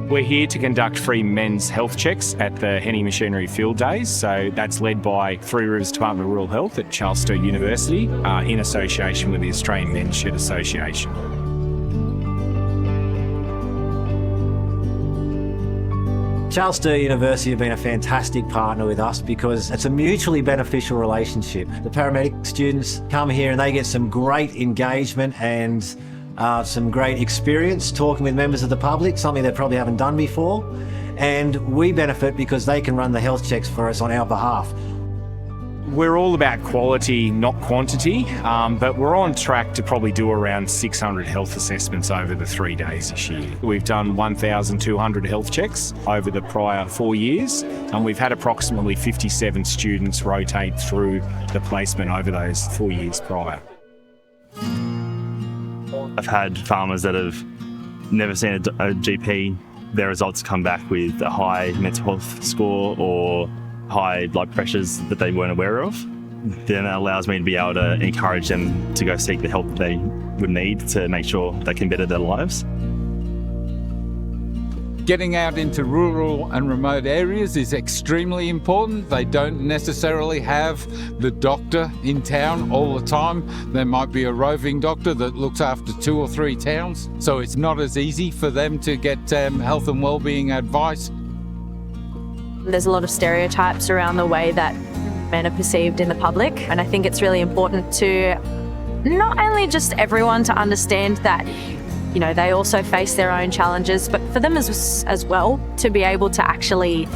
We're here to conduct free men's health checks at the Henty Machinery Field Days. So that's led by Three Rivers Department of Rural Health at Charles University in association with the Australian Men's Shed Association. Charles University have been a fantastic partner with us because it's a mutually beneficial relationship. The paramedic students come here and they get some great engagement and some great experience talking with members of the public, something they probably haven't done before. And we benefit because they can run the health checks for us on our behalf. We're all about quality, not quantity, but we're on track to probably do around 600 health assessments over the 3 days this year. We've done 1,200 health checks over the prior 4 years, and we've had approximately 57 students rotate through the placement over those 4 years prior. I've had farmers that have never seen a GP, their results come back with a high mental health score or high blood pressures that they weren't aware of. Then that allows me to be able to encourage them to go seek the help that they would need to make sure they can better their lives. Getting out into rural and remote areas is extremely important. They don't necessarily have the doctor in town all the time. There might be a roving doctor that looks after 2 or 3 towns, so it's not as easy for them to get health and wellbeing advice. There's a lot of stereotypes around the way that men are perceived in the public, and I think it's really important to not only just everyone to understand that, you know, they also face their own challenges, but for them as well to be able to actually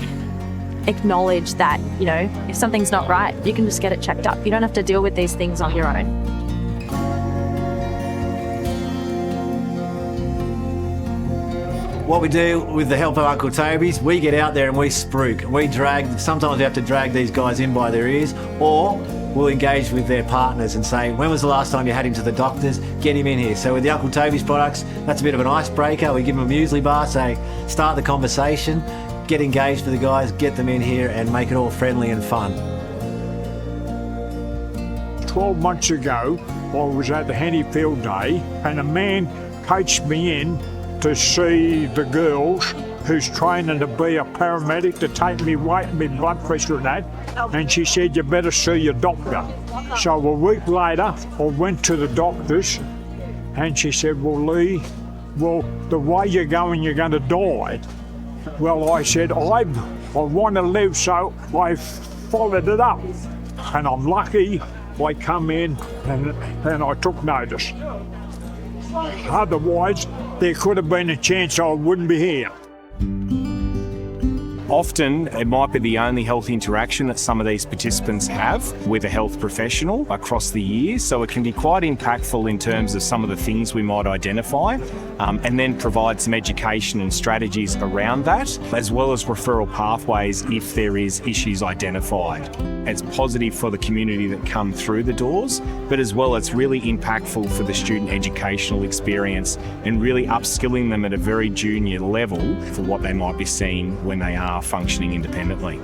acknowledge that, you know, if something's not right, you can just get it checked up. You don't have to deal with these things on your own. What we do with the help of Uncle Toby's, we get out there and we spruik. We drag, sometimes we have to drag these guys in by their ears, or we'll engage with their partners and say, when was the last time you had him to the doctors? Get him in here. So with the Uncle Toby's products, that's a bit of an icebreaker. We give them a muesli bar, say, start the conversation, get engaged with the guys, get them in here and make it all friendly and fun. 12 months ago, I was at the Henty Field Day and a man coached me in to see the girls who's training to be a paramedic to take me weight, me blood pressure and that. And she said, you better see your doctor. So a week later, I went to the doctors and she said, well, Lee, the way you're going to die. Well, I said, I want to live, so I followed it up. And I'm lucky I come in and I took notice. Otherwise, there could have been a chance I wouldn't be here. Often, it might be the only health interaction that some of these participants have with a health professional across the year, so it can be quite impactful in terms of some of the things we might identify, and then provide some education and strategies around that, as well as referral pathways if there is issues identified. It's positive for the community that come through the doors, but as well it's really impactful for the student educational experience and really upskilling them at a very junior level for what they might be seeing when they are functioning independently.